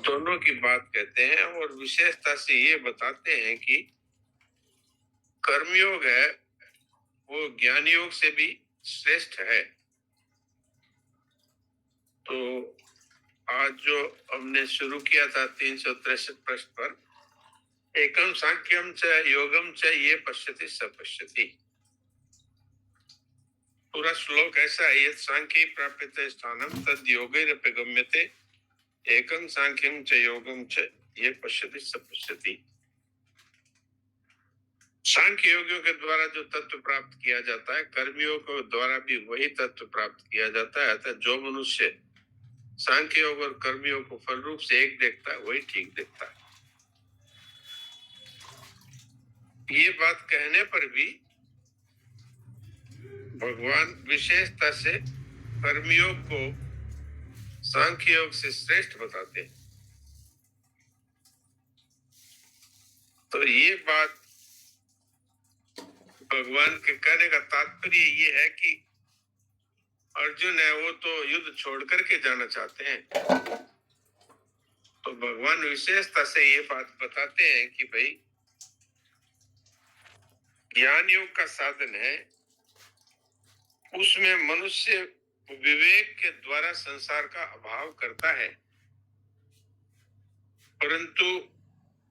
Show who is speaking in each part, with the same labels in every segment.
Speaker 1: दोनों की बात कहते हैं और विशेषता से ये बताते हैं कि कर्मयोग है वो ज्ञान योग से भी श्रेष्ठ है। तो आज जो हमने शुरू किया था 363 प्रश्न पर, एकम सांख्यम च योगम च ये पश्यति स पश्यति। पूरा श्लोक ऐसा है, सांख्य प्राप्यते स्थानम तद योगैरपि गम्यते, एकम सांख्यम च योगम च ये पश्यति स पश्यति। सांख्य योगियों के द्वारा जो तत्व प्राप्त किया जाता है, कर्मियों के द्वारा भी वही तत्व प्राप्त किया जाता है। अतः जो मनुष्य सांख्य योग और कर्मियों को फल रूप से एक देखता है वही ठीक देखता है। ये बात कहने पर भी भगवान विशेषता से कर्मयोग को सांख्य योग से श्रेष्ठ बताते हैं। तो ये बात भगवान के कहने का तात्पर्य ये है कि अर्जुन है वो तो युद्ध छोड़ करके जाना चाहते हैं। तो भगवान विशेषता से ये बात बताते हैं कि भाई ज्ञान योग का साधन है, उसमें मनुष्य विवेक के द्वारा संसार का अभाव करता है, परंतु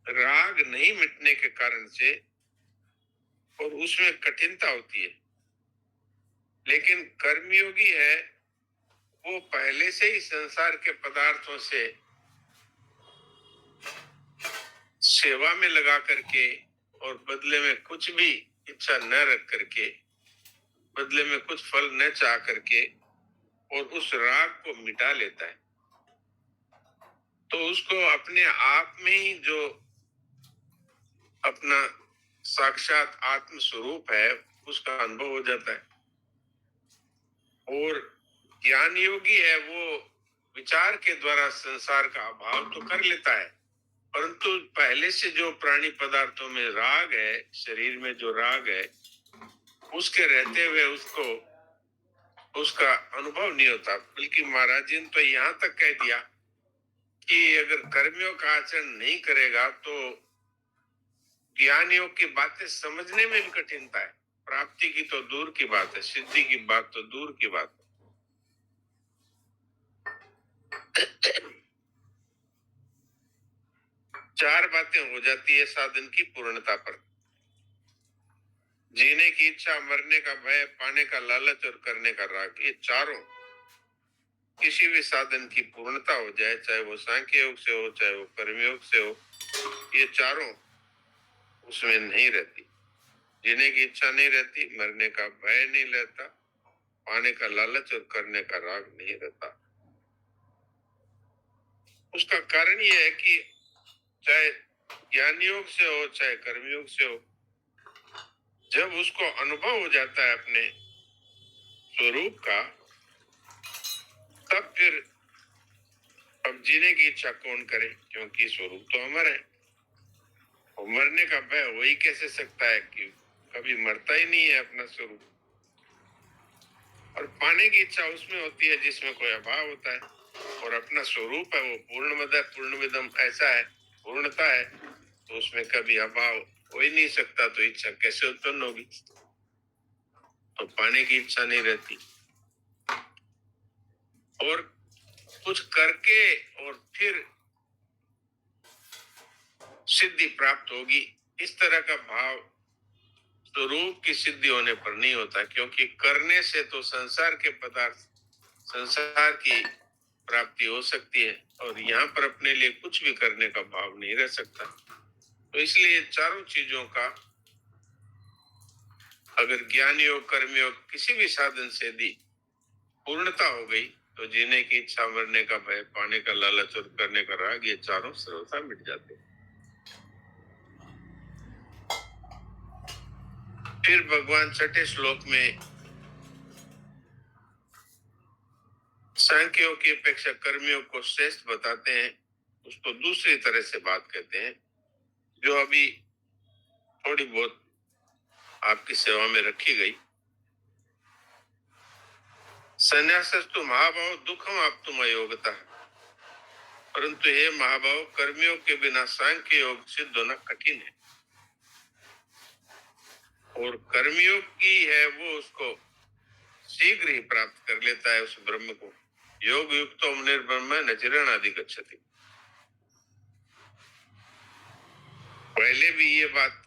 Speaker 1: राग नहीं मिटने के कारण से और उसमें कठिनता होती है। लेकिन कर्मयोगी है वो पहले से ही संसार के पदार्थों से सेवा में लगा करके और बदले में कुछ भी इच्छा न रख करके, बदले में कुछ फल न चाह करके और उस राग को मिटा लेता है। तो उसको अपने आप में ही जो अपना साक्षात आत्म स्वरूप है उसका अनुभव हो जाता है। और ज्ञान योगी है वो विचार के द्वारा संसार का अभाव तो कर लेता है, परंतु पहले से जो प्राणी पदार्थों में राग है, शरीर में जो राग है, उसके रहते हुए उसको उसका अनुभव नहीं होता। बल्कि महाराज जी ने तो यहाँ तक कह दिया कि अगर कर्मियों का आचरण नहीं करेगा तो ज्ञान योग की बातें समझने में भी कठिनता है। प्राप्ति की तो दूर की बात है, सिद्धि की बात तो दूर की बात है। चार बातें हो जाती है साधन की पूर्णता पर: जीने की इच्छा, मरने का भय, पाने का लालच और करने का राग। ये चारों किसी भी साधन की पूर्णता हो जाए, चाहे वो सांख्य योग से हो चाहे वो कर्मयोग से हो, ये चारों उसमें नहीं रहती। जीने की इच्छा नहीं रहती, मरने का भय नहीं रहता, पाने का लालच और करने का राग नहीं रहता। उसका कारण यह है कि चाहे ज्ञान योग से हो चाहे कर्मयोग से हो, जब उसको अनुभव हो जाता है अपने स्वरूप का, तब फिर अब जीने की इच्छा कौन करे, क्योंकि स्वरूप तो अमर है। और मरने का भय हो ही कैसे सकता है कि कभी मरता ही नहीं है अपना स्वरूप। और पाने की इच्छा उसमें होती है जिसमें कोई अभाव होता है, और अपना स्वरूप है वो पूर्णमद पूर्णमिदम ऐसा है, पूर्णता है, तो उसमें कभी अभाव हो ही नहीं सकता। तो इच्छा कैसे उत्पन्न होगी? तो पाने की इच्छा नहीं रहती। और कुछ करके और फिर सिद्धि प्राप्त होगी, इस तरह का भाव स्वरूप की सिद्धि होने पर नहीं होता। क्योंकि करने से तो संसार के पदार्थ, संसार की प्राप्ति हो सकती है, और यहाँ पर अपने लिए कुछ भी करने का भाव नहीं रह सकता। तो इसलिए चारों चीजों का अगर ज्ञान योग, कर्म योग, किसी भी साधन से यदि पूर्णता हो गई तो जीने की इच्छा, मरने का भय, पाने का लालच और करने का राग, ये चारों सर्वथा मिट जाते हैं। फिर भगवान छठे श्लोक में सांख्यों की अपेक्षा कर्मियों को श्रेष्ठ बताते हैं। उसको दूसरी तरह से बात कहते हैं, जो अभी थोड़ी बहुत आपकी सेवा में रखी गई। संन्यासस्तु महाभाव दुखम आप तुम अयोगता। परंतु हे महाभाव, कर्मियों के बिना सांख्य योग सिद्ध होना कठिन है, और कर्मियों की है वो उसको शीघ्र ही प्राप्त कर लेता है उस ब्रह्म को। योग युक्तो निर्ब्रह्म न चिरणादि गच्छति। पहले भी ये बात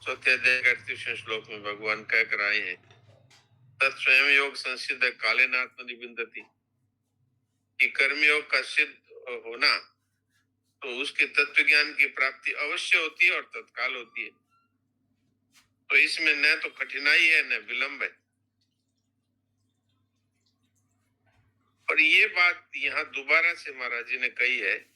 Speaker 1: चौथे अध्याय के 38वें श्लोक में भगवान कह कर आए हैं, तत्स्वयं योग संसिद्ध काले नात्म निबिंदति, कि कर्मयोग का सिद्ध होना तो उसके तत्व ज्ञान की प्राप्ति अवश्य होती है और तत्काल होती है। तो इसमें न तो कठिनाई है न विलंब है। और ये बात यहाँ दोबारा से महाराज जी ने कही है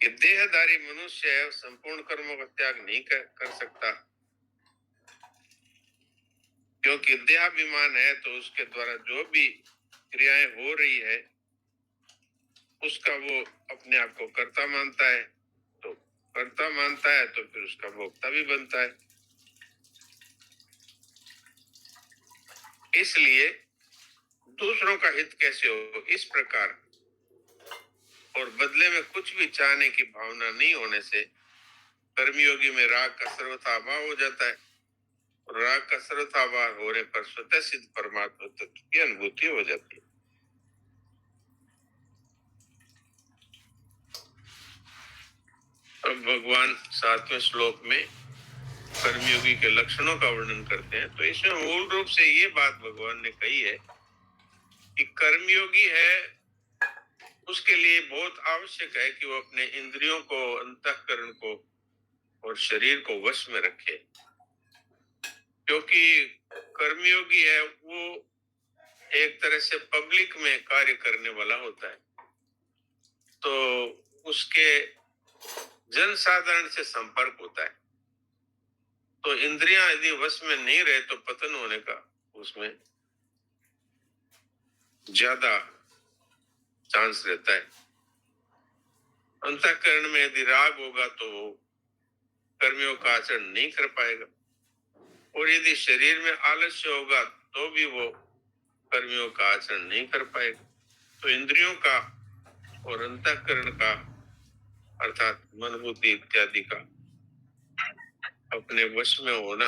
Speaker 1: कि देहधारी मनुष्य है, संपूर्ण कर्मों का त्याग नहीं कर सकता, क्योंकि देहाभिमान है, तो उसके द्वारा जो भी क्रियाएं हो रही है उसका वो अपने आप को कर्ता मानता है, तो कर्ता मानता है तो फिर उसका भोक्ता भी बनता है। इसलिए दूसरों का हित कैसे हो इस प्रकार और बदले में कुछ भी चाहने की भावना नहीं होने से कर्मयोगी में राग का सर्वथा अभाव हो जाता है, और राग का सर्वथा अभाव होने पर स्वतः सिद्ध परमात्मा तत्व की अनुभूति हो जाती है। अब भगवान 7वें श्लोक में कर्मयोगी के लक्षणों का वर्णन करते हैं। तो इसमें मूल रूप से ये बात भगवान ने कही है कि कर्मयोगी है उसके लिए बहुत आवश्यक है कि वो अपने इंद्रियों को, अंतःकरण को और शरीर को वश में रखे, क्योंकि कर्मयोगी है वो एक तरह से पब्लिक में कार्य करने वाला होता है, तो उसके जनसाधारण से संपर्क होता है। तो इंद्रियां यदि वश में नहीं रहे तो पतन होने का उसमें ज्यादा चांस रहता है। अंतःकरण में यदि राग होगा तो वो कर्मियों का आचरण नहीं कर पाएगा, और यदि शरीर में आलस्य होगा तो भी वो कर्मियों का आचरण नहीं कर पाएगा। तो इंद्रियों का और अंतःकरण का अर्थात मन बुद्धि इत्यादि का अपने वश में होना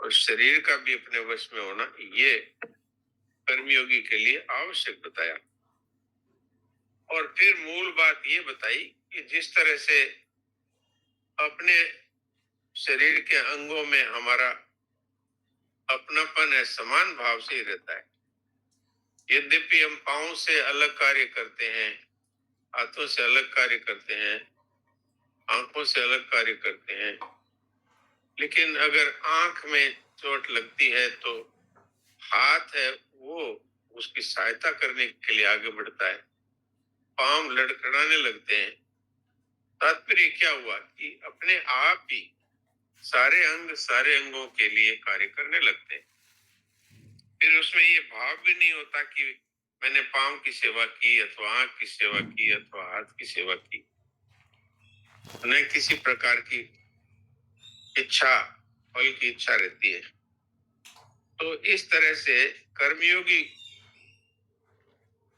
Speaker 1: और शरीर का भी अपने वश में होना, ये कर्मयोगी के लिए आवश्यक बताया। और फिर मूल बात ये बताई कि जिस तरह से अपने शरीर के अंगों में हमारा अपनापन है, समान भाव से ही रहता है। यद्यपि हम पांव से अलग कार्य करते हैं, हाथों से अलग कार्य करते हैं, आंखों से अलग कार्य करते हैं, लेकिन अगर आंख में चोट लगती है तो हाथ है वो उसकी सहायता करने के लिए आगे बढ़ता है, पांव लड़खड़ाने लगते हैं। तात्पर्य क्या हुआ कि अपने आप ही सारे अंग सारे अंगों के लिए कार्य करने लगते हैं। फिर उसमें ये भाव भी नहीं होता कि मैंने पांव की सेवा की अथवा आंख की सेवा की अथवा हाथ की सेवा की, न किसी प्रकार की इच्छा, फल की इच्छा रहती है। तो इस तरह से कर्मयोगी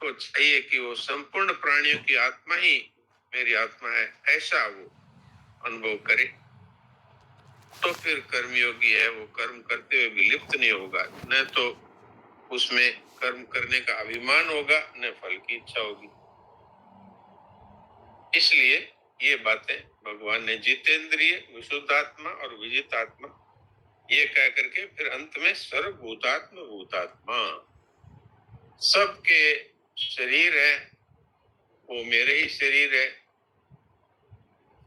Speaker 1: को चाहिए कि वो संपूर्ण प्राणियों की आत्मा ही मेरी आत्मा है, ऐसा वो अनुभव करे, तो फिर कर्मयोगी है वो कर्म करते हुए भी लिप्त नहीं होगा, न तो उसमें कर्म करने का अभिमान होगा न फल की इच्छा होगी। इसलिए ये बातें भगवान ने जितेंद्रिय, विशुद्धात्मा और विजितात्मा ये कह करके फिर अंत में सर्वभूतात्म भूतात्मा, सबके शरीर है वो मेरे ही शरीर है,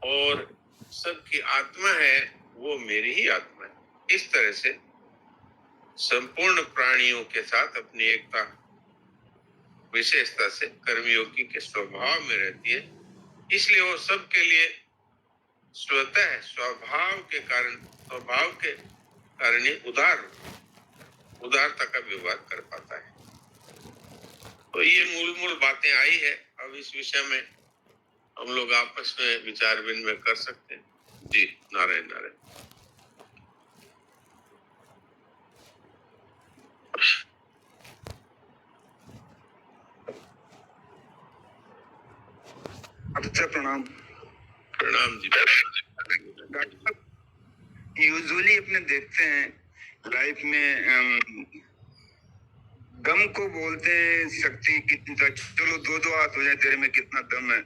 Speaker 1: और सबकी आत्मा है वो मेरी ही आत्मा है। इस तरह से संपूर्ण प्राणियों के साथ अपनी एकता विशेषता से कर्मयोगी के स्वभाव में रहती है। इसलिए वो सबके लिए स्वतः स्वभाव के कारण ही उदारता का व्यवहार कर पाता है। तो ये मूल बातें आई है। अब इस विषय में हम लोग आपस में विचार विनिमय कर सकते हैं। जी, नारायण नारायण।
Speaker 2: अच्छा, प्रणाम।
Speaker 1: प्रणाम जी।
Speaker 2: डॉक्टर साहब, यूजुअली अपने देखते हैं लाइफ में दम को बोलते हैं शक्ति कितनी, चलो दो दो हाथ हो जाए तेरे में कितना दम है।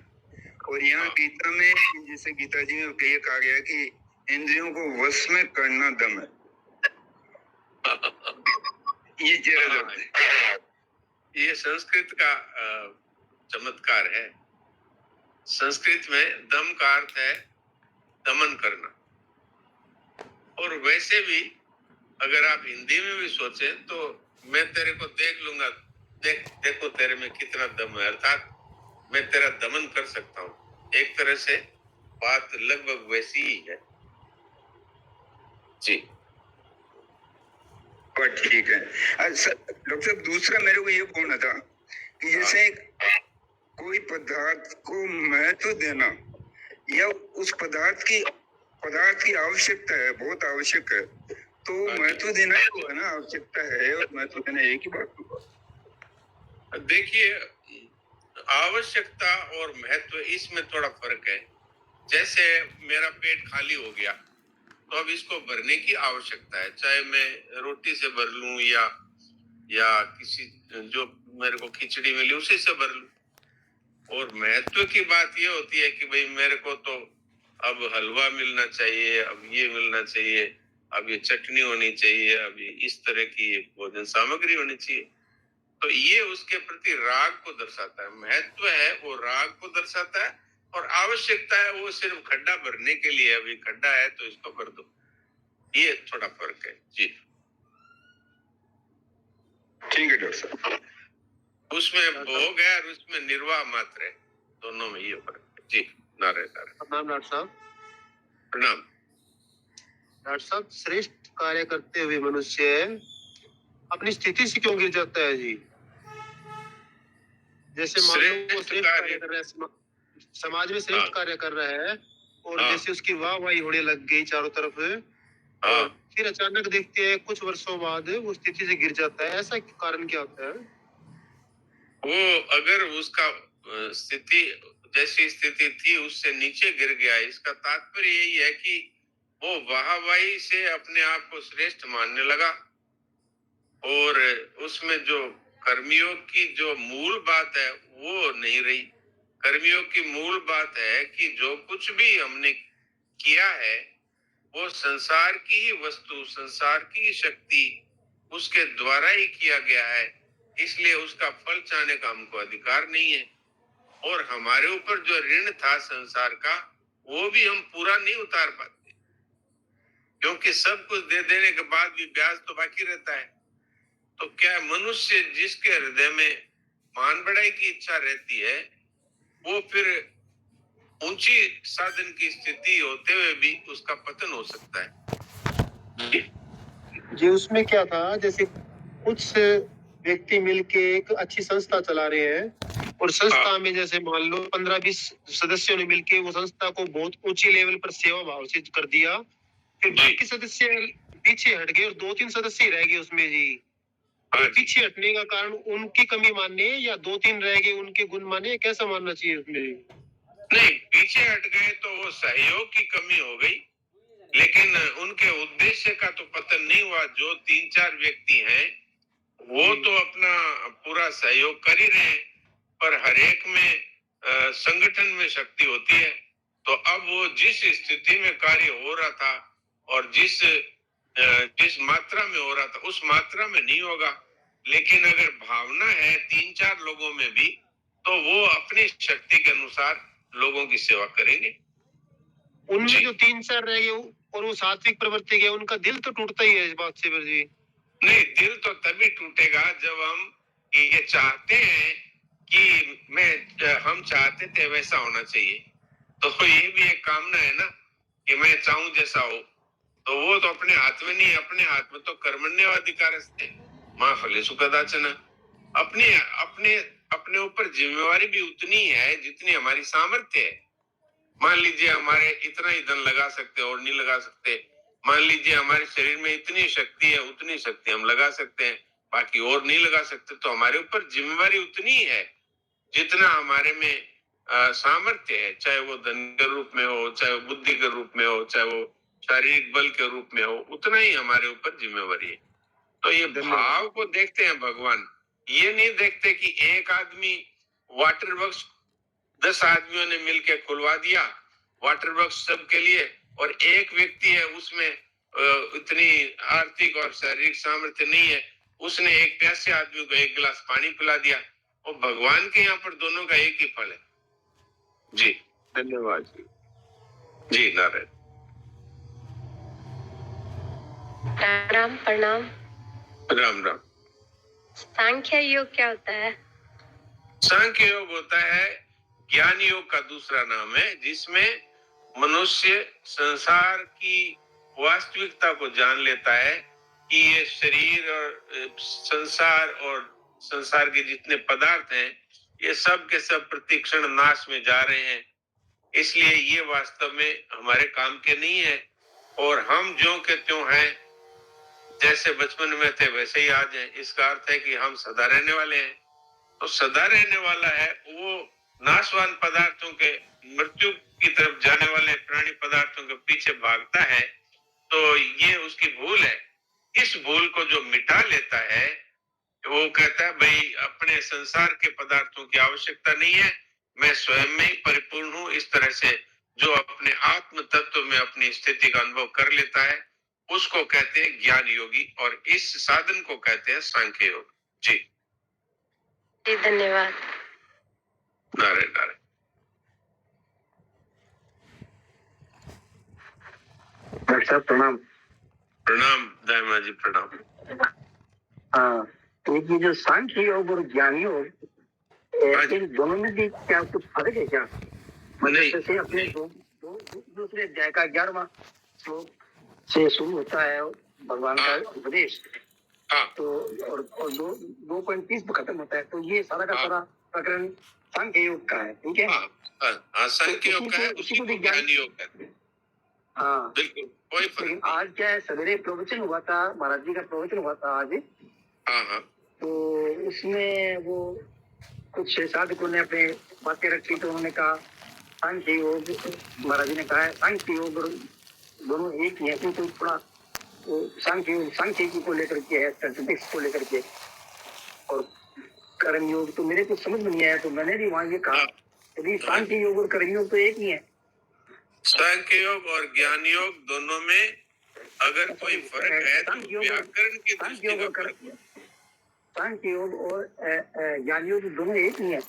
Speaker 2: और यहाँ गीता में, जैसे गीता जी में ये कहा गया कि इंद्रियों को वश में करना दम है। ये चेहरा
Speaker 1: हाँ, ये संस्कृत का चमत्कार है। संस्कृत में दम का अर्थ है दमन करना, और वैसे भी अगर आप हिंदी में भी सोचे तो मैं तेरे को देख लूंगा, देखो तेरे में कितना दम है, अर्थात मैं तेरा दमन कर सकता हूँ। एक तरह से बात लगभग वैसी ही है जी।
Speaker 2: ठीक है। डॉक्टर साहब, दूसरा मेरे को ये बोलना था कि जैसे कोई पदार्थ को महत्व देना या उस पदार्थ की आवश्यकता है, बहुत आवश्यक है, तो महत्व देना तो है ना, आवश्यकता है और महत्व देना एक ही बात होगा।
Speaker 1: देखिए, आवश्यकता और महत्व इसमें थोड़ा फर्क है। जैसे मेरा पेट खाली हो गया तो अब इसको भरने की आवश्यकता है, चाहे मैं रोटी से भर लूं या किसी जो मेरे को खिचड़ी मिली उसी से भर लूं। और महत्व की बात ये होती है कि भाई मेरे को तो अब हलवा मिलना चाहिए, अब ये मिलना चाहिए, अब ये चटनी होनी चाहिए, अब ये इस तरह की भोजन सामग्री होनी चाहिए। तो ये उसके प्रति राग को दर्शाता है। महत्व है वो राग को दर्शाता है, और आवश्यकता है वो सिर्फ खड्डा भरने के लिए, अभी खड्डा है तो इसको भर दो। ये थोड़ा फर्क है जी।
Speaker 2: ठीक है डॉक्टर साहब।
Speaker 1: उसमें भोग है और उसमें निर्वाह मात्र है, दोनों में ये फर्क है जी। नारायण नारायण।
Speaker 3: प्रणाम डॉक्टर साहब।
Speaker 1: प्रणाम
Speaker 3: डॉक्टर साहब, श्रेष्ठ कार्य करते हुए मनुष्य अपनी स्थिति से क्यों गिर जाता है जी? जैसे मान लो वो श्रेष्ठ कार्य कर रहा है, समाज में श्रेष्ठ कार्य कर रहा है, और जैसे उसकी वाहवाही होने लग गई चारों तरफ, और फिर अचानक देखते हैं कुछ वर्षों बाद वो स्थिति से गिर जाता है, ऐसा कारण क्या होता है?
Speaker 1: वो अगर उसका स्थिति जैसी स्थिति थी उससे नीचे गिर गया, इसका तात्पर्य यही है कि वो वाहवाही से अपने आप को श्रेष्ठ मानने लगा, और उसमें जो कर्मयोग की जो मूल बात है वो नहीं रही। कर्मयोग की मूल बात है कि जो कुछ भी हमने किया है वो संसार की ही वस्तु, संसार की ही शक्ति, उसके द्वारा ही किया गया है, इसलिए उसका फल चाहने का हमको अधिकार नहीं है। और हमारे ऊपर जो ऋण था संसार का वो भी हम पूरा नहीं उतार पाते, क्योंकि सब कुछ दे देने के बाद भी ब्याज तो बाकी रहता है। तो क्या मनुष्य जिसके हृदय में मान बढ़ाई की इच्छा रहती है वो फिर ऊंची साधन की स्थिति होते हुए भी उसका पतन हो सकता है
Speaker 3: जी। उसमें क्या था, जैसे कुछ व्यक्ति मिलके एक अच्छी संस्था चला रहे हैं, और संस्था में जैसे मान लो 15-20 सदस्यों ने मिलके वो संस्था को बहुत ऊंची लेवल पर सेवा भाव से कर दिया, फिर बाकी सदस्य पीछे हट गए और 2-3 सदस्य रह गए उसमें जी। तो पीछे हटने का कारण उनकी कमी मानने या 2-3 रह गए उनके गुण माने, कैसा मानना चाहिए उसमें? नहीं,
Speaker 1: पीछे हट गए तो वो सहयोग की कमी हो गई, लेकिन उनके उद्देश्य का तो पतन नहीं हुआ। जो 3-4 व्यक्ति हैं वो तो अपना पूरा सहयोग कर ही रहे हैं, पर हर एक में संगठन में शक्ति होती है। तो अब वो जिस स्थिति में कार्य हो रहा था और जिस मात्रा में हो रहा था उस मात्रा में नहीं होगा, लेकिन अगर भावना है 3-4 लोगों में भी तो वो अपनी शक्ति के अनुसार लोगों की सेवा करेंगे।
Speaker 3: उनमें जो 3-4 रह गए और वो सात्विक प्रवृत्ति के, उनका दिल तो टूटता ही है इस बात से जी।
Speaker 1: नहीं, दिल तो तभी टूटेगा जब हम ये चाहते हैं कि हम चाहते थे वैसा होना चाहिए, तो ये भी एक कामना है ना कि मैं चाहूं जैसा हो। तो वो तो अपने हाथ में नहीं, अपने हाथ में तो कर्मण्यवाधिकारस्ते मां फलेषु कदाचन। अपने अपने अपने ऊपर जिम्मेवारी भी उतनी है जितनी हमारी सामर्थ्य है। मान लीजिए हमारे इतना ही धन लगा सकते और नहीं लगा सकते, मान लीजिए हमारे शरीर में इतनी शक्ति है उतनी शक्ति हम लगा सकते हैं, बाकी और नहीं लगा सकते। तो हमारे ऊपर जिम्मेवारी उतनी है जितना हमारे में सामर्थ्य है, चाहे वो धन के रूप में हो, चाहे वो बुद्धि के रूप में हो, चाहे वो शारीरिक बल के रूप में हो, उतना ही हमारे ऊपर जिम्मेवारी है। तो ये भाव को देखते हैं भगवान, ये नहीं देखते कि एक आदमी वाटर बॉक्स 10 आदमियों ने मिलकर खुलवा दिया वाटर बॉक्स सबके लिए, और एक व्यक्ति है उसमें इतनी आर्थिक और शारीरिक सामर्थ्य नहीं है, उसने एक प्यासे आदमी को एक गिलास पानी पिला दिया, और भगवान के यहाँ पर दोनों का एक ही फल है। जी धन्यवाद जी। जी नारायण।
Speaker 4: राम प्रणाम।
Speaker 1: राम राम।
Speaker 4: सांख्य योग क्या होता है?
Speaker 1: सांख्य योग होता है ज्ञान योग का दूसरा नाम है, जिसमें मनुष्य संसार की वास्तविकता को जान लेता है कि ये शरीर और संसार के जितने पदार्थ हैं ये सब के सब प्रतिक्षण नाश में जा रहे हैं, इसलिए ये वास्तव में हमारे काम के नहीं है, और हम ज्यों के त्यों हैं, जैसे बचपन में थे वैसे ही आज हैं। इसका अर्थ है कि हम सदा रहने वाले हैं। तो सदा रहने वाला है वो नाशवान पदार्थों के, मृत्यु की तरफ जाने वाले प्राणी पदार्थों के पीछे भागता है, तो ये उसकी भूल है। इस भूल को जो मिटा लेता है वो कहता है भाई अपने संसार के पदार्थों की आवश्यकता नहीं है, मैं स्वयं में ही परिपूर्ण हूँ। इस तरह से जो अपने आत्म तत्व में अपनी स्थिति का अनुभव कर लेता है उसको कहते हैं ज्ञान योगी, और इस साधन को कहते हैं सांख्य योग। जी
Speaker 4: जी धन्यवाद।
Speaker 1: नारायण नारायण।
Speaker 5: डॉक्टर साहब प्रणाम।
Speaker 1: प्रणाम दायमा जी, प्रणाम।
Speaker 5: हाँ, तो ये जो सांख्य योग और ज्ञान योग, इन दोनों में भी क्या कुछ फर्क है क्या? मतलब जैसे अपने दूसरे अध्याय का 11वां श्लोक से शुरू होता है भगवान का उपदेश, तो और 2.30 पे खत्म होता है, तो ये सारा का सारा प्रकरण सांख्य योग का है, ठीक है?
Speaker 1: सांख्य योग का है, उसी को ज्ञान योग कहते हैं।
Speaker 5: हाँ
Speaker 1: बिल्कुल, कोई फर्क।
Speaker 5: आज क्या है, सवेरे प्रवचन हुआ था, महाराज जी का प्रवचन हुआ था आज।
Speaker 1: हाँ,
Speaker 5: तो उसमें वो कुछ साधकों ने अपने बातें रखी, तो उन्होंने कहा सांख्य योग, महाराज जी ने कहा है सांख्य योग और दोनों एक ही है, क्योंकि थोड़ा सांख्य योग सांख्यिकी को लेकर के है, स्टैटिस्टिक्स को लेकर के, और कर्म योग तो मेरे को समझ में नहीं आया, तो मैंने भी वहां ये कहा यदि सांख्य योग और कर्म योग तो एक ही है।
Speaker 1: सांख्य योग और ज्ञान योग दोनों में अगर कोई फर्क है तो व्याकरण की दृष्टि का फर्क है।
Speaker 5: सांख्य योग और ज्ञान योग दोनों एक ही है।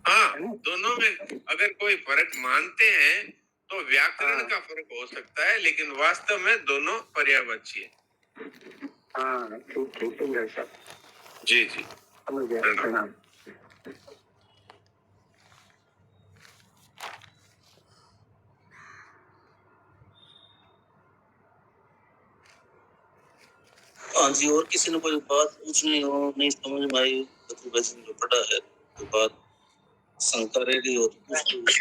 Speaker 1: हाँ, दोनों में अगर कोई फर्क मानते हैं तो व्याकरण का फर्क हो सकता है, लेकिन वास्तव में दोनों पर्यायवाची है।
Speaker 5: हाँ ठीक है सर।
Speaker 1: जी जी
Speaker 5: समझ गया, प्रणाम।
Speaker 6: हाँ जी, और किसी ने कोई बात पूछनी हो, नहीं समझ में आई तो वैसे जो पढ़ा है तो बात शंका रहेगी और पूछ।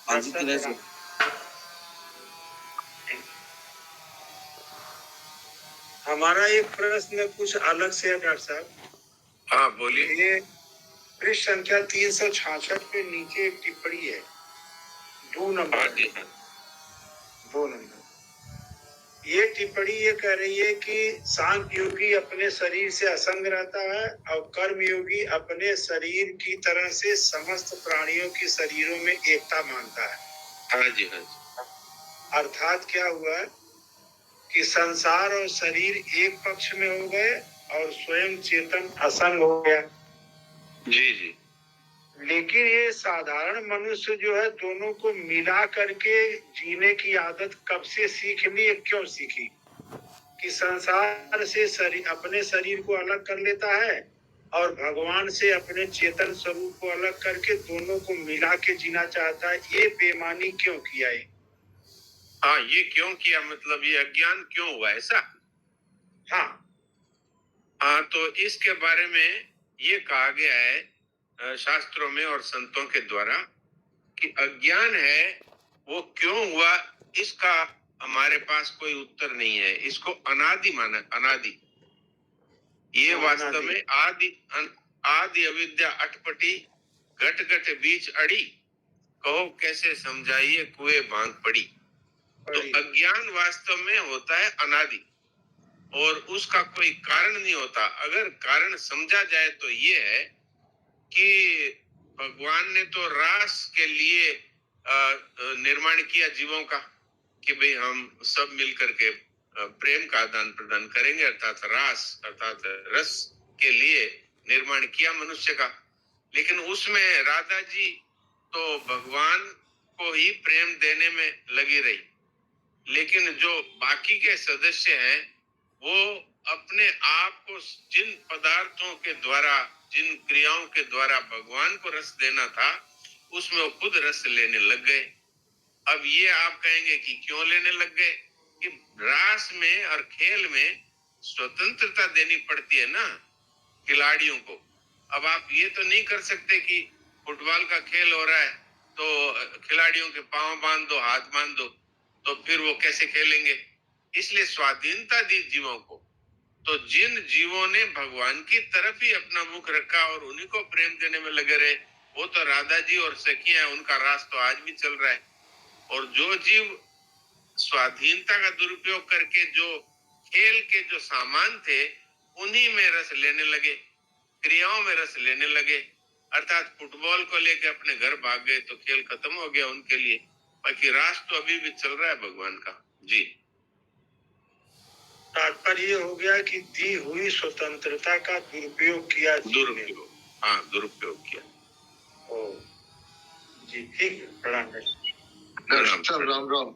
Speaker 6: हाँ जी दिनेश जी।
Speaker 7: हमारा एक प्रश्न कुछ अलग से है डॉक्टर साहब।
Speaker 1: हाँ बोलिए।
Speaker 7: ये पृष्ठ संख्या 366 पे नीचे एक टिप्पणी है, 2 नंबर। ये टिप्पणी ये कह रही है कि सांख्य योगी अपने शरीर से असंग रहता है और कर्म योगी अपने शरीर की तरह से समस्त प्राणियों के शरीरों में एकता मानता है।
Speaker 1: हाँ जी हाँ जी।
Speaker 7: अर्थात क्या हुआ कि संसार और शरीर एक पक्ष में हो गए और स्वयं चेतन असंग हो गया।
Speaker 1: जी जी।
Speaker 7: लेकिन ये साधारण मनुष्य जो है दोनों को मिला करके जीने की आदत कब से सीख ली, क्यों सीखी? कि संसार से अपने शरीर को अलग कर लेता है और भगवान से अपने चेतन स्वरूप को अलग करके दोनों को मिला के जीना चाहता है। ये बेईमानी क्यों किया है?
Speaker 1: हाँ, ये क्यों किया, मतलब ये अज्ञान क्यों हुआ ऐसा? हाँ, तो इसके बारे में ये कहा गया है शास्त्रों में और संतों के द्वारा कि अज्ञान है वो क्यों हुआ, इसका हमारे पास कोई उत्तर नहीं है। इसको अनादि माना, अनादि। ये वास्तव में आदि अविद्या अटपटी घट घट बीच अड़ी, कहो कैसे समझाइए कुएं भांग पड़ी। तो अज्ञान वास्तव में होता है अनादि, और उसका कोई कारण नहीं होता। अगर कारण समझा जाए तो ये है कि भगवान ने तो रास के लिए निर्माण किया जीवों का, कि भाई हम सब मिलकर के प्रेम का आदान प्रदान करेंगे, अर्थात रास अर्थात रस के लिए निर्माण किया मनुष्य का। लेकिन उसमें राधा जी तो भगवान को ही प्रेम देने में लगी रही, लेकिन जो बाकी के सदस्य हैं वो अपने आप को जिन पदार्थों के द्वारा, जिन क्रियाओं के द्वारा भगवान को रस देना था, उसमें वो खुद रस लेने लग गए। अब ये आप कहेंगे कि क्यों लेने लग गए, कि रास में और खेल में स्वतंत्रता देनी पड़ती है ना खिलाड़ियों को। अब आप ये तो नहीं कर सकते कि फुटबॉल का खेल हो रहा है तो खिलाड़ियों के पांव बांध दो, हाथ बांध दो, तो फिर वो कैसे खेलेंगे। इसलिए स्वाधीनता दी जीवों को। तो जिन जीवों ने भगवान की तरफ ही अपना मुख रखा और उन्हीं को प्रेम देने में लगे रहे, वो तो राधा जी और सखियां, उनका रास तो आज भी चल रहा है। और जो जीव स्वाधीनता का दुरुपयोग करके जो खेल के जो सामान थे उन्हीं में रस लेने लगे, क्रियाओं में रस लेने लगे, अर्थात फुटबॉल को लेके अपने घर भाग गए तो खेल खत्म हो गया उनके लिए। बाकी रास तो अभी भी चल रहा है भगवान का। जी,
Speaker 7: तात्पर्य ये हो गया कि दी हुई स्वतंत्रता का दुरुपयोग किया जी ने।
Speaker 1: दुरुपयोग, हाँ दुरुपयोग किया।
Speaker 7: ओ जी, ठीक है, प्रणाम।
Speaker 8: राम राम।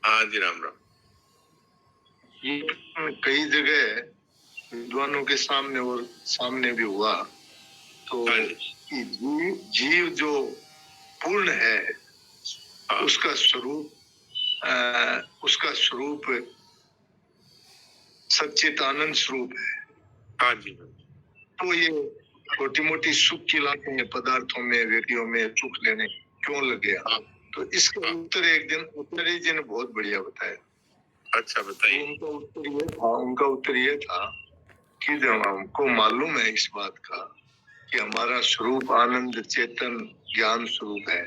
Speaker 1: हाँ जी, राम राम।
Speaker 8: ये कई जगह विद्वानों के सामने और सामने भी हुआ तो जीव जो पूर्ण है उसका स्वरूप सच्चित आनंद स्वरूप है।
Speaker 1: हाँ जी।
Speaker 8: तो ये छोटी मोटी सुख की लाते पदार्थों में, व्यक्तियों में सुख लेने क्यों लगे। तो इसका उत्तर एक दिन आचार्य जी ने बहुत बढ़िया बताया।
Speaker 1: अच्छा, बताइए।
Speaker 8: उनका उत्तर ये था कि जब हमको मालूम है इस बात का कि हमारा स्वरूप आनंद चेतन ज्ञान स्वरूप है,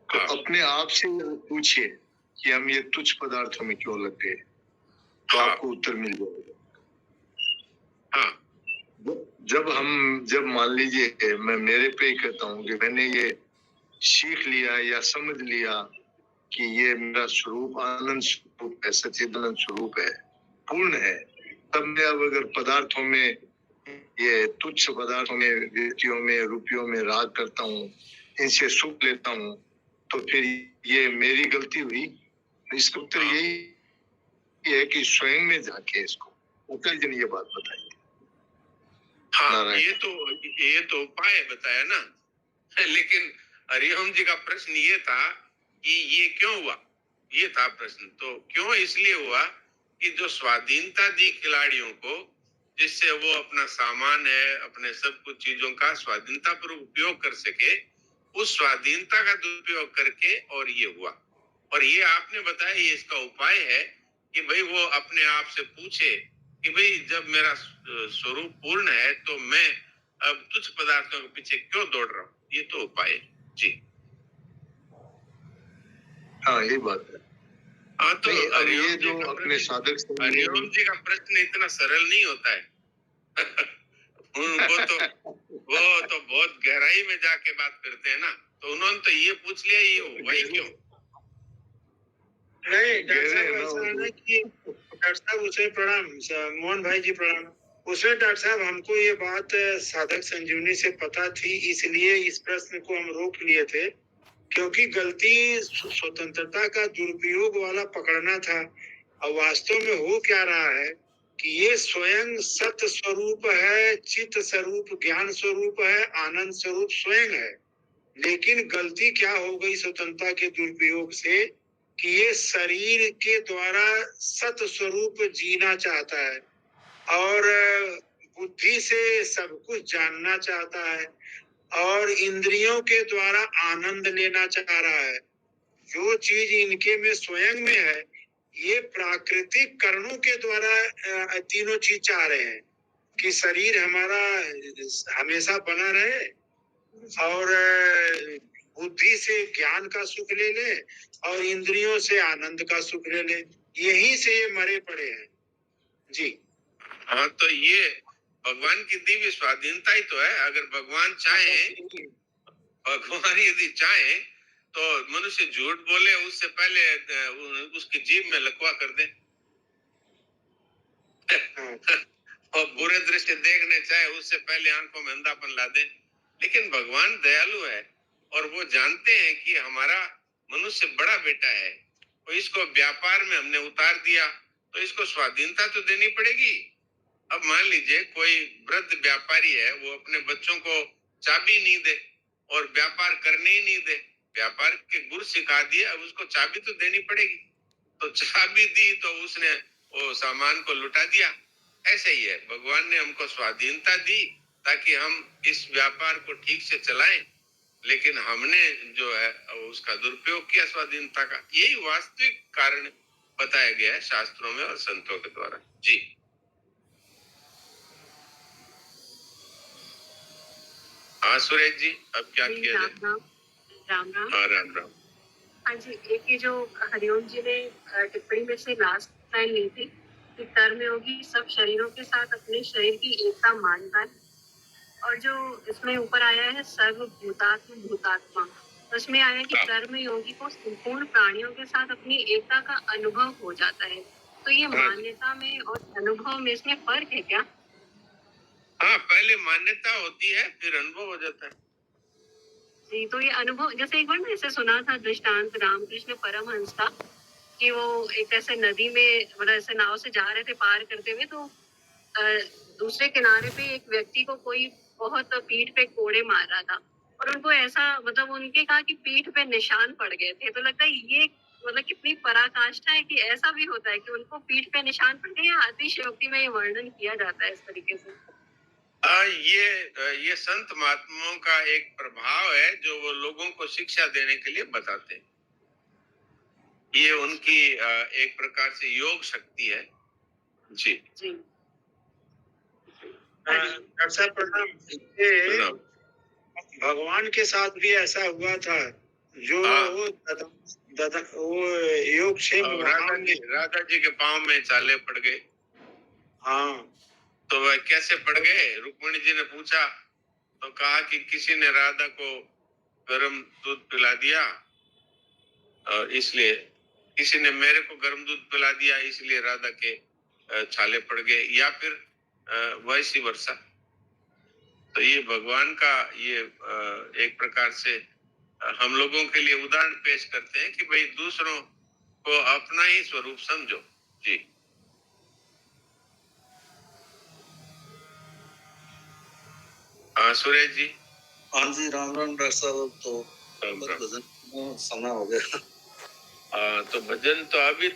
Speaker 8: तो अपने आप से पूछिए कि हम ये तुच्छ पदार्थों में क्यों लग गए, तो आपको उत्तर मिल जाएगा। जब मान लीजिए मैं मेरे पे ही कहता हूँ कि मैंने ये सीख लिया या समझ लिया कि ये मेरा स्वरूप आनंद स्वरूप है, सच्चिदानंद स्वरूप है, पूर्ण है, तब मैं अब अगर पदार्थों में, ये तुच्छ पदार्थों में, व्यक्तियों में, रुपयों में राग करता हूँ, इनसे सुख लेता हूँ, तो फिर ये मेरी गलती हुई। इसका उत्तर यही है कि स्वयं में जाके इसको उत्तर जी ने ये बात बताई।
Speaker 1: हाँ, ये तो उपाय बताया ना। लेकिन हरिओम जी का प्रश्न ये था कि ये क्यों हुआ, ये था प्रश्न। तो क्यों इसलिए हुआ कि जो स्वाधीनता दी खिलाड़ियों को, जिससे वो अपना सामान है, अपने सब कुछ चीजों का स्वाधीनता पर उपयोग कर सके, उस स्वाधीनता का दुरुपयोग करके और ये हुआ। और ये आपने बताया ये इसका उपाय है कि भाई वो अपने आप से पूछे कि भाई जब मेरा स्वरूप पूर्ण है तो मैं अब तुच्छ पदार्थों के पीछे क्यों दौड़ रहा हूँ। ये तो उपाय है। जी
Speaker 8: हाँ, ये बात है।
Speaker 1: हाँ, तो
Speaker 8: ये जो अपने साधक
Speaker 1: हरिओम जी का प्रश्न इतना सरल नहीं होता है। वो तो बहुत गहराई में जाके बात करते हैं ना। तो उन्होंने तो ये पूछ लिया ये हुआ ही क्यों।
Speaker 7: नहीं डॉक्टर साहब, ऐसा है ना कि डॉक्टर साहब उसे प्रणाम, मोहन भाई जी प्रणाम। उसमें डॉक्टर साहब हमको ये बात साधक संजीवनी से पता थी, इसलिए इस प्रश्न को हम रोक लिए थे, क्योंकि गलती स्वतंत्रता का दुरुपयोग वाला पकड़ना था। और वास्तव में हो क्या रहा है कि ये स्वयं सत्य स्वरूप है, चित्त स्वरूप, ज्ञान स्वरूप है, आनंद स्वरूप स्वयं है। लेकिन गलती क्या हो गई स्वतंत्रता के दुरुपयोग से कि ये शरीर के द्वारा सत्य स्वरूप जीना चाहता है और बुद्धि से सब कुछ जानना चाहता है और इंद्रियों के द्वारा आनंद लेना चाह रहा है। जो चीज इनके में स्वयं में है, ये प्राकृतिक कारणों के द्वारा तीनों चीज चाह रहे हैं कि शरीर हमारा हमेशा बना रहे, और बुद्धि से ज्ञान का सुख ले ले और इंद्रियों से आनंद का सुख ले ले, यहीं से ये मरे पड़े हैं जी।
Speaker 1: हाँ, तो ये भगवान की दिव्य स्वाधीनता ही तो है। अगर भगवान चाहे, भगवान यदि चाहे तो मनुष्य झूठ बोले उससे पहले उसकी जीभ में लकवा कर दे और बुरे दृश्य देखने चाहे उससे पहले आंखों में अंधापन ला दे। लेकिन भगवान दयालु है और वो जानते हैं कि हमारा मनुष्य बड़ा बेटा है, तो इसको व्यापार में हमने उतार दिया तो इसको स्वाधीनता तो देनी पड़ेगी। अब मान लीजिए कोई वृद्ध व्यापारी है, वो अपने बच्चों को चाबी नहीं दे और व्यापार करने ही नहीं दे, व्यापार के गुर सिखा दिए, अब उसको चाबी तो देनी पड़ेगी। तो चाबी दी तो उसने वो सामान को लुटा दिया। ऐसे ही है, भगवान ने हमको स्वाधीनता दी ताकि हम इस व्यापार को ठीक से चलाएं, लेकिन हमने जो है उसका दुरुपयोग किया स्वाधीनता का। यही वास्तविक कारण बताया गया है शास्त्रों में और संतों के द्वारा। जी हाँ सुरेश जी, अब क्या किया जाए?
Speaker 9: राम राम राम।
Speaker 1: हाँ राम राम।
Speaker 9: हाँ जी, एक ये जो हरिओम जी ने टिप्पणी में से लास्ट लाइन ली थी कि कर्मयोगी सब शरीरों के साथ अपने शरीर की एकता मानता है, और जो इसमें ऊपर आया है सर्वभूतात्म भूतात्मा, उसमें आया है कि कर्मयोगी को संपूर्ण प्राणियों के साथ अपनी एकता का अनुभव हो जाता है। तो ये मान्यता में और अनुभव में इसमें फर्क है क्या?
Speaker 1: हाँ, पहले मान्यता होती है फिर अनुभव हो जाता है।
Speaker 9: जी, तो ये अनुभव, जैसे एक बार ना ऐसे सुना था दृष्टांत रामकृष्ण परमहंस का, कि वो एक ऐसे नदी में मतलब ऐसे नाव से जा रहे थे पार करते हुए, तो दूसरे किनारे पे एक व्यक्ति को कोई बहुत पीठ पे कोड़े मार रहा था, और उनको ऐसा मतलब उनके कहा कि पीठ पे निशान पड़ गए थे। तो लगता है ये मतलब कितनी पराकाष्ठा है कि ऐसा भी होता है कि उनको पीठ पे निशान पड़ गए। अतिशयोक्ति में ये वर्णन किया जाता है इस तरीके से।
Speaker 1: ये संत महात्माओं का एक प्रभाव है जो वो लोगों को शिक्षा देने के लिए बताते हैं। ये उनकी एक प्रकार से योग शक्ति है। जी
Speaker 9: जी
Speaker 7: भगवान के साथ भी ऐसा हुआ था, जो वो योग से
Speaker 1: राधा जी के पांव में चाले पड़ गए।
Speaker 7: हाँ,
Speaker 1: तो वह कैसे पड़ गए? रुक्मिणी जी ने पूछा तो कहा कि किसी ने राधा को गर्म दूध पिला दिया और इसलिए, किसी ने मेरे को गर्म दूध पिला दिया इसलिए राधा के छाले पड़ गए, या फिर वैसी वर्षा। तो ये भगवान का ये एक प्रकार से हम लोगों के लिए उदाहरण पेश करते हैं कि भाई दूसरों को अपना ही स्वरूप समझो। जी हाँ सुरेश जी।
Speaker 6: हाँ जी, राम राम डॉक्टर साहब। तो भजन समय हो गया।
Speaker 1: तो भजन तो अभी